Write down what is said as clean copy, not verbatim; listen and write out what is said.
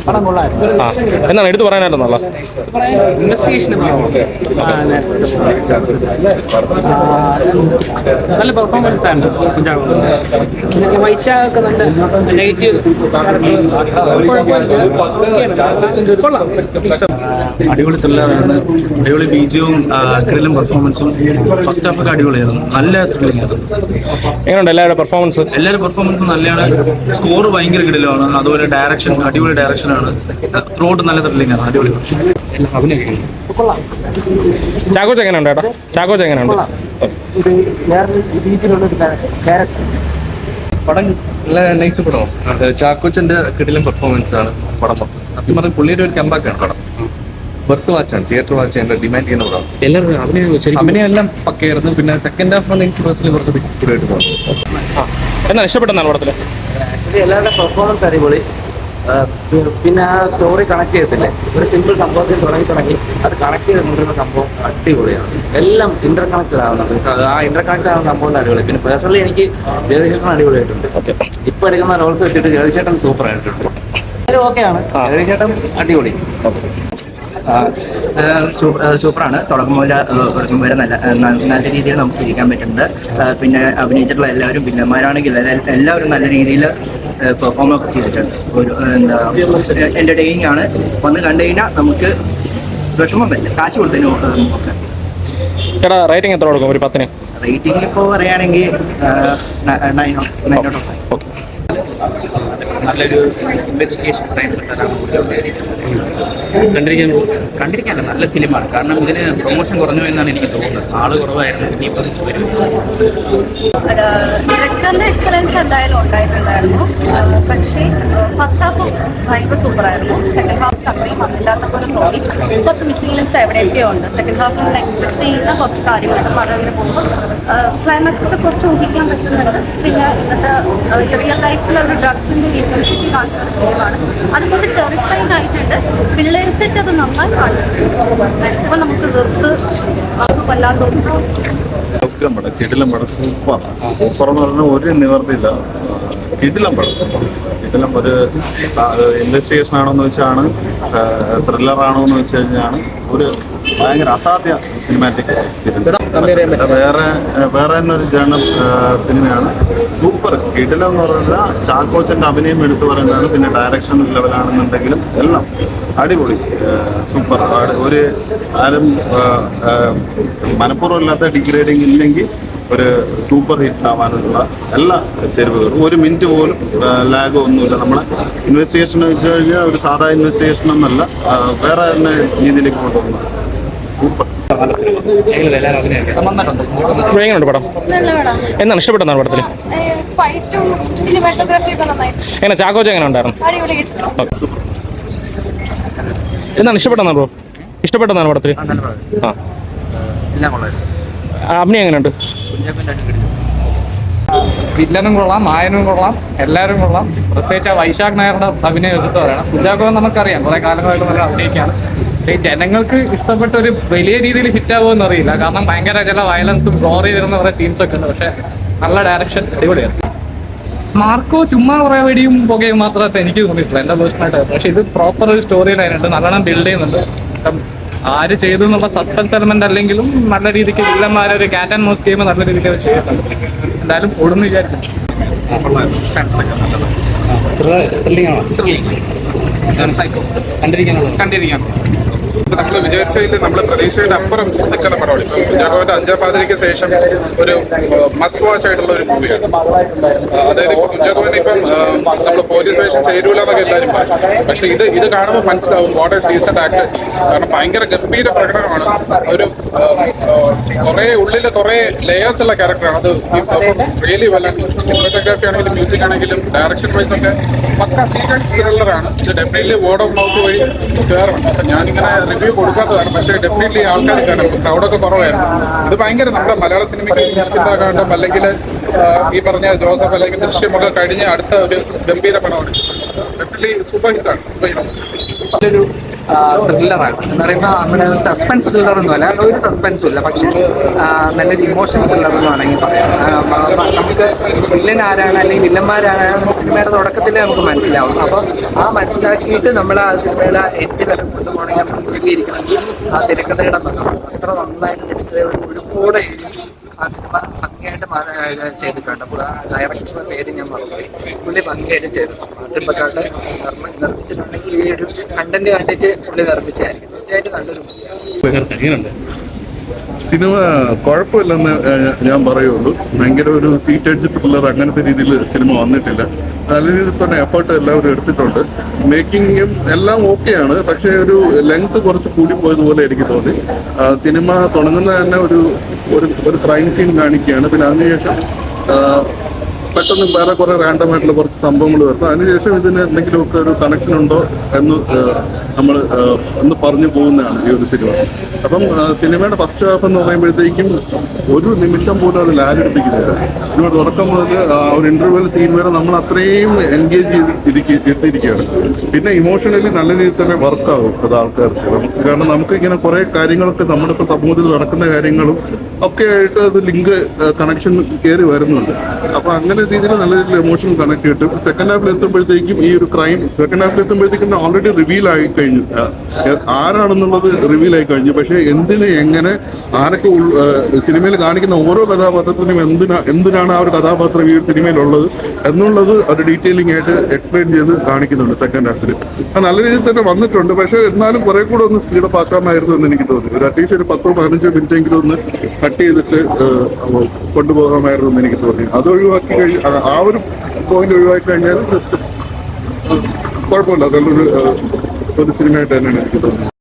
ആ എന്താണ് എടുത്ത് പറയാനായിരുന്നല്ലോ? ഇൻവെസ്റ്റിഗേഷൻ നല്ല പെർഫോമൻസ് ആണ് വൈശാഖൊക്കെ നല്ല നെഗറ്റീവ്. അടിപൊളി ത്രില്ലറാണ്. അടിപൊളി ബീജവും ത്രില്ലും പെർഫോമൻസും. ഫസ്റ്റ് ഹാഫൊക്കെ അടിപൊളിയായിരുന്നു, നല്ല ത്രില്ലിംഗ് ആയിരുന്നു. എങ്ങനെയുണ്ട് എല്ലാവരുടെ പെർഫോമൻസ്? എല്ലാവരും പെർഫോമൻസും നല്ലതാണ്. സ്കോർ ഭയങ്കര കിടിലമാണ്. അതുപോലെ ഡയറക്ഷൻ അടിപൊളി ഡയറക്ഷനാണ്. ത്രോട്ട് നല്ല ത്രില്ലിംഗ് ആണ്. അടിപൊളി ചാക്കോച്ച് എങ്ങനെയുണ്ട് ഏട്ടാ? ചാക്കോച്ച് എങ്ങനെയുണ്ട്? പടം നല്ല നൈസ് പടമാണ്. ചാക്കോച്ചന്റെ കിടിലൻ പെർഫോമൻസ് ആണ് പടം. സത്യം പറഞ്ഞാൽ പുള്ളിയുടെ ഒരു കമ്പാക്കാണ് പടം. ബർത്ത് വാച്ചാണ്, തിയേറ്റർ വാച്ച് ചെയ്യാൻ ഡിമാൻഡ് ചെയ്യുന്ന പടം. അഭിനയം എല്ലാം പക്കയായിരുന്നു. പിന്നെ സെക്കൻഡ് ഹാഫാണ് എനിക്ക് പേഴ്സണലി കുറച്ച് കൂടിയായിട്ട് തോന്നുന്നത്. എന്താണ് ഇഷ്ടപ്പെട്ടെന്നാണ് പടത്തിൽ? ആക്ച്വലി എല്ലാവരുടെ പെർഫോമൻസ് അടിപൊളി. പിന്നെ ആ സ്റ്റോറി കണക്ട് ചെയ്യത്തില്ലേ, ഒരു സിമ്പിൾ സംഭവത്തിൽ തുടങ്ങി അത് കണക്ട് ചെയ്ത് കൊണ്ടുവരുന്ന സംഭവം അടിപൊളിയാണ്. എല്ലാം ഇന്റർ കണക്റ്റഡ് ആവുന്നുണ്ട്. ആ ഇന്റർ കണക്റ്റഡ് ആവുന്ന സംഭവം അടിപൊളി. പിന്നെ പേഴ്സണലി എനിക്ക് ജഗദീഷേട്ടൻ അടിപൊളിയായിട്ടുണ്ട്. ഇപ്പൊ എടുക്കുന്ന റോൾസ് വെച്ചിട്ട് ജഗദീഷേട്ടൻ സൂപ്പർ ആയിട്ടുണ്ട്. ഓക്കെയാണ്, ജഗദീഷേട്ടൻ അടിപൊളി. സൂപ്പറാണ്. തുടക്കം വരെ നല്ല രീതിയിൽ നമുക്ക് ഇരിക്കാൻ പറ്റുന്നത്. പിന്നെ അഭിനയിച്ചിട്ടുള്ള എല്ലാവരും, വില്ലന്മാരാണെങ്കിൽ എല്ലാവരും നല്ല രീതിയിൽ പെർഫോം ഒക്കെ ചെയ്തിട്ടുണ്ട്. ഒരു എന്റർടൈനിങ് ആണ്. വന്ന് കണ്ടു കഴിഞ്ഞാൽ നമുക്ക് വിഷമം പറ്റില്ല, കാശ് കൊടുത്തതിന് ഒക്കെ. റേറ്റിംഗ് എത്ര കൊടുക്കും ഒരു 10-ന്? റേറ്റിംഗ് ഇപ്പോൾ പറയുകയാണെങ്കിൽ 9/5. നല്ലൊരു ഇൻവെസ്റ്റിഗേഷൻ ക്രൈം കണ്ടിരിക്കാനല്ല, നല്ല ഫിലിമാണ്. കാരണം ഇതിന് പ്രൊമോഷൻ കുറഞ്ഞു എന്നാണ് എനിക്ക് തോന്നുന്നത്. ആള് കുറവായിരുന്നു, ഇനിയിപ്പോൾ വരും. ഡയറക്ടറിന്റെ എക്സലൻസ് എന്തായാലും ഉണ്ടായിട്ടുണ്ടായിരുന്നു. പക്ഷേ ഫസ്റ്റ് ഹാഫ് ഭയങ്കര സൂപ്പറായിരുന്നു. സെക്കൻഡ് ഹാഫ് അത്രയും വന്നില്ലാത്ത പോലെ തോന്നി. കുറച്ച് മിസ്സിംഗ് ലിങ്സ് എവിടെയൊക്കെയോ ഉണ്ട്. സെക്കൻഡ് ഹാഫ് എക്സ്പെക്ട് ചെയ്യുന്ന കുറച്ച് കാര്യങ്ങളൊക്കെ പടവിന് പോകുമ്പോൾ ക്ലൈമാക്സ് ഒക്കെ കുറച്ച് ഊഹിക്കാൻ പറ്റുന്നുണ്ട്. പിന്നെ ഇന്നത്തെ റിയൽ ലൈഫിലുള്ള ഒരു ഡ്രഗ്സിന്റെ ഇന്റൻസിറ്റി കാണിക്കുന്ന ഫിലിമാണ്. അത് കുറച്ച് ടെറിഫൈങ് ആയിട്ടുണ്ട്. പിള്ളേർ സെറ്റ് അത് നന്നായി കാണിച്ചിട്ടുണ്ട്. മാക്സിമം നമുക്ക് വെറുത്ത് നമുക്ക് കൊല്ലാൻ തോന്നുന്നു. കിടിലം പടം സൂപ്പർ. സൂപ്പർ എന്ന് പറഞ്ഞാൽ ഒരു നിവർത്തിയില്ല. കിടിലം പടം. കിടിലം ഒരു ഇൻവെസ്റ്റിഗേഷൻ ആണോന്ന് വെച്ചാണ്, ത്രില്ലർ ആണോന്ന് വെച്ച് കഴിഞ്ഞാണ് ഒരു ഭയങ്കര അസാധ്യ സിനിമാറ്റിക് എക്സ്പീരിയൻസ്. വേറെ തന്നെ ഒരു ജേണൽ സിനിമയാണ്. സൂപ്പർ കിടിലം എന്ന് പറഞ്ഞാൽ ചാക്കോച്ചൻ്റെ അഭിനയം എടുത്തു പറയുന്നതാണ്. പിന്നെ ഡയറക്ഷൻ ലെവലാണെന്നുണ്ടെങ്കിലും എല്ലാം അടിപൊളി, സൂപ്പർ. ഒരു ആരും മനഃപൂർവ്വമില്ലാത്ത ഡിഗ്രേഡിങ് ഇല്ലെങ്കിൽ ഒരു സൂപ്പർ ഹിറ്റ് ആവാനുള്ള എല്ലാ ചേരുവകളും. ഒരു മിനിറ്റ് പോലും ലാഗോ ഒന്നുമില്ല. നമ്മളെ ഇൻവെസ്റ്റിഗേഷൻ വെച്ച് കഴിഞ്ഞാൽ ഒരു സാധാ ഇൻവെസ്റ്റിഗേഷൻ ഒന്നല്ല, വേറെ തന്നെ രീതിയിലേക്ക് കൊണ്ടുപോകുന്നത്. സൂപ്പർ. എങ്ങനെയുണ്ട് പടം? എന്താണ് ഇഷ്ടപ്പെട്ടെന്നാണ് പടത്തിൽ? എങ്ങനെ ചാക്കോച്ച് എങ്ങനെ ഉണ്ടായിരുന്നു? എന്താണ് ഇഷ്ടപ്പെട്ടെന്നാണ് ബ്രോ? ഇഷ്ടപ്പെട്ടെന്നാണ് പടത്തിൽ? ആ, അഭിനയം എങ്ങനെയുണ്ട്? വില്ലനും കൊള്ളാം, മായനും കൊള്ളാം, എല്ലാവരും കൊള്ളാം. പ്രത്യേകിച്ച് വൈശാഖ് നായരുടെ അഭിനയം എടുത്ത് പറയണം. കുഞ്ചാക്കോ നമുക്കറിയാം, കുറെ കാലങ്ങളായിട്ട് നല്ല അഭിനയിക്കുകയാണ്. ജനങ്ങൾക്ക് ഇഷ്ടപ്പെട്ട ഒരു വലിയ രീതിയിൽ ഹിറ്റ് ആവുമെന്ന് അറിയില്ല. കാരണം ഭയങ്കര ചില വയലൻസും ഗോറി വരുന്ന കുറെ സീൻസ് ഒക്കെ ഉണ്ട്. പക്ഷെ നല്ല ഡയറക്ഷൻ, അടിപൊളിയാണ്. മാർക്കോ ചുമ്മാ കുറെ വെടിയും പുകയും മാത്രമായിട്ട് എനിക്ക് തോന്നിയിട്ടില്ല എൻ്റെ പേഴ്സണലായിട്ട്. പക്ഷെ ഇത് പ്രോപ്പർ ഒരു സ്റ്റോറി ലൈനുണ്ട്, നല്ലോണം ബിൽഡ് ചെയ്യുന്നുണ്ട്. ആര് ചെയ്തു എന്നുള്ള സസ്പെൻസ് എലമെന്റ് അല്ലെങ്കിലും നല്ല രീതിക്ക് വില്ലന്മാരെ ഒരു ക്യാറ്റ് ആൻഡ് മൗസ് ഗെയിം നല്ല രീതിക്ക് അത് ചെയ്യുന്നുണ്ട്. എന്തായാലും ഓടുന്നു വിചാരിക്കും. കണ്ടിരിക്കാനുള്ളത് നമ്മൾ വിചാരിച്ചതിൽ നമ്മൾ പ്രതീക്ഷയുടെ അപ്പുറം നിൽക്കുന്ന പടമാണ്. ഇപ്പം കുഞ്ചാക്കോവിന്റെ അഞ്ചാം പാതിരയ്ക്ക് ശേഷം ഒരു മസ്റ്റ് വാച്ച് ആയിട്ടുള്ള ഒരു മൂവിയാണ്. അതായത് ഇപ്പം കുഞ്ചാക്കോവിന് ഇപ്പം നമ്മൾ പോലീസ് വേഷം ചേരൂല എന്നൊക്കെ എല്ലാവരും പറയും. പക്ഷെ ഇത് കാണുമ്പോൾ മനസ്സിലാവും വാട്ട് എ സീസൺ ആക്ടർ. കാരണം ഭയങ്കര ഗംഭീര പ്രകടനമാണ്. ഒരു കുറെ ഉള്ളിൽ കുറെ ലെയേഴ്സ് ഉള്ള ക്യാരക്ടറാണ്. അത് റിയലി വല്ല സിനിമാറ്റോഗ്രാഫി ആണെങ്കിലും മ്യൂസിക് ആണെങ്കിലും ഡയറക്ഷൻ വൈസ് ഒക്കെ പക്ക സീക്വൻസ് ത്രില്ലറാണ്. ഇത് ഡെഫിനറ്റ്ലി വേർഡ് ഓഫ് മൗത്ത് വഴി കയറണം. അപ്പം ഞാനിങ്ങനെ റിവ്യൂ കൊടുക്കാത്തതാണ്. പക്ഷേ ഡെഫിനറ്റ്ലി ആൾക്കാർ കാണും. ക്രൗഡൊക്കെ കുറവായിരുന്നു. ഇത് ഭയങ്കര നമ്മുടെ മലയാള സിനിമയ്ക്ക് ഇഷ്ടമാകാണ്ടും അല്ലെങ്കിൽ ഈ പറഞ്ഞ ജോസഫ് അല്ലെങ്കിൽ ദൃശ്യമൊക്കെ കഴിഞ്ഞ് അടുത്ത ഒരു ഗംഭീര പടമാണ്. ഡെഫിനറ്റ്ലി സൂപ്പർ ഹിറ്റാണ്. ത്രില്ലറാണ്. എന്ന് പറയുമ്പോൾ നമ്മുടെ സസ്പെൻസ് ത്രില്ലറൊന്നും അല്ല, ഒരു സസ്പെൻസും ഇല്ല, പക്ഷെ നല്ലൊരു ഇമോഷണൽ ത്രില്ലർ എന്ന് വേണമെങ്കിൽ പറയാം. നമുക്ക് വില്ലൻ ആരാണ് അല്ലെങ്കിൽ വില്ലന്മാരാണ് സിനിമയുടെ തുടക്കത്തിൽ നമുക്ക് മനസ്സിലാവും. അപ്പോൾ ആ മനസ്സിലാക്കിയിട്ട് നമ്മൾ ആ സിനിമയുടെ എൻഡ് വരെ കൊണ്ടുപോകണമെങ്കിൽ നമ്മൾ മുഴുകിയിരിക്കണമെങ്കിൽ ആ തിരക്കഥയുടെ അത്ര നന്നായിട്ട് തിരക്കഥയുടെ ഒരുപാട് ആ സിനിമ ഭംഗിയായിട്ട് ചെയ്തിട്ടുണ്ട്. അപ്പോൾ ആ ഡയറക്ടറുടെ പേര് ഞാൻ മറന്നുപോയി. പുള്ളി ഭംഗിയായിട്ട് ചെയ്തിട്ടുണ്ട്. മാതൃപ്പക്കാട്ട് നിർമ്മിച്ചിട്ടുണ്ടെങ്കിൽ ഈ ഒരു കണ്ടന്റ് കണ്ടിട്ട് പുള്ളി നിർമ്മിച്ചായിരിക്കും. തീർച്ചയായിട്ടും നല്ലൊരു എങ്ങനെയുണ്ട് സിനിമ? കുഴപ്പമില്ലെന്ന് ഞാൻ പറയുള്ളൂ. ഭയങ്കര ഒരു സീറ്റ് എഡ്ജ് ത്രില്ലർ അങ്ങനത്തെ രീതിയിൽ സിനിമ വന്നിട്ടില്ല. നല്ല രീതിയിൽ തന്നെ എഫേർട്ട് എല്ലാവരും എടുത്തിട്ടുണ്ട്. മേക്കിങ്ങും എല്ലാം ഓക്കെയാണ്, പക്ഷേ ഒരു ലെങ്ത് കുറച്ച് കൂടിപ്പോയതുപോലെ എനിക്ക് തോന്നി. സിനിമ തുടങ്ങുന്ന തന്നെ ഒരു ക്രൈം സീൻ കാണിക്കുകയാണ്. പിന്നെ അതിനുശേഷം പെട്ടെന്ന് വേറെ കുറെ റാൻഡം ആയിട്ടുള്ള കുറച്ച് സംഭവങ്ങൾ വരുന്നു. അതിനുശേഷം ഇതിന് എന്തെങ്കിലുമൊക്കെ ഒരു കണക്ഷൻ ഉണ്ടോ എന്ന് നമ്മൾ ഒന്ന് പറഞ്ഞു പോകുന്നതാണ് ഈ ഒരു സിനിമ. അപ്പം സിനിമയുടെ ഫസ്റ്റ് ഹാഫ് എന്ന് പറയുമ്പോഴത്തേക്കും ഒരു നിമിഷം പോലും അത് ലാഗടിപ്പിക്കുന്നില്ല. സിനിമ തുടക്കം മുതൽ ഒരു ഇന്റർവെൽ സീൻ വരെ നമ്മൾ അത്രയും എൻഗേജ് ചെയ്തിരിക്കുകയാണ്. പിന്നെ ഇമോഷണലി നല്ല രീതിയിൽ തന്നെ വർക്കാവും അത് ആൾക്കാർക്ക്. കാരണം നമുക്ക് ഇങ്ങനെ കുറെ കാര്യങ്ങളൊക്കെ നമ്മുടെ ഇപ്പോൾ സമൂഹത്തിൽ നടക്കുന്ന കാര്യങ്ങളും ഒക്കെ ആയിട്ട് അത് ലിങ്ക് കണക്ഷൻ കയറി വരുന്നുണ്ട്. അപ്പൊ അങ്ങനെ രീതിയിൽ നല്ല രീതിയിൽ എമോഷൻ കണക്ട് കിട്ടും. സെക്കൻഡ് ഹാഫിൽ എത്തുമ്പോഴത്തേക്കും ഈ ഒരു ക്രൈം ഓൾറെഡി റിവീൽ ആയി കഴിഞ്ഞു. ആരാണെന്നുള്ളത് റിവീൽ ആയി കഴിഞ്ഞു. പക്ഷെ എന്തിന്, എങ്ങനെ, ആരൊക്കെ സിനിമയിൽ കാണിക്കുന്ന ഓരോ കഥാപാത്രത്തിനും എന്തിനാണ് ആ ഒരു കഥാപാത്രം ഈ ഒരു സിനിമയിലുള്ളത് എന്നുള്ളത് ഒരു ഡീറ്റെയിലിംഗ് ആയിട്ട് എക്സ്പ്ലെയിൻ ചെയ്ത് കാണിക്കുന്നുണ്ട് സെക്കൻഡ് ഹാഫിൽ. അത് നല്ല രീതിയിൽ തന്നെ വന്നിട്ടുണ്ട്. പക്ഷെ എന്നാലും കുറെ കൂടെ ഒന്ന് സ്പീഡപ്പ് ആക്കാമായിരുന്നു എന്ന് എനിക്ക് തോന്നി. ഒരു അറ്റ്ലീസ്റ്റ് ഒരു 10-15 മിനിറ്റെങ്കിലും ഒന്ന് കട്ട് ചെയ്തിട്ട് കൊണ്ടുപോകാമായിരുന്നു എന്ന് എനിക്ക് തോന്നി. അത് ഒഴിവാക്കി ആ ഒരു പോയിന്റ് ഒഴിവാക്കി കഴിഞ്ഞാൽ ജസ്റ്റ് കുഴപ്പമില്ല. നല്ലൊരു സിനിമയായിട്ട് തന്നെയാണ് എനിക്ക് തോന്നുന്നത്.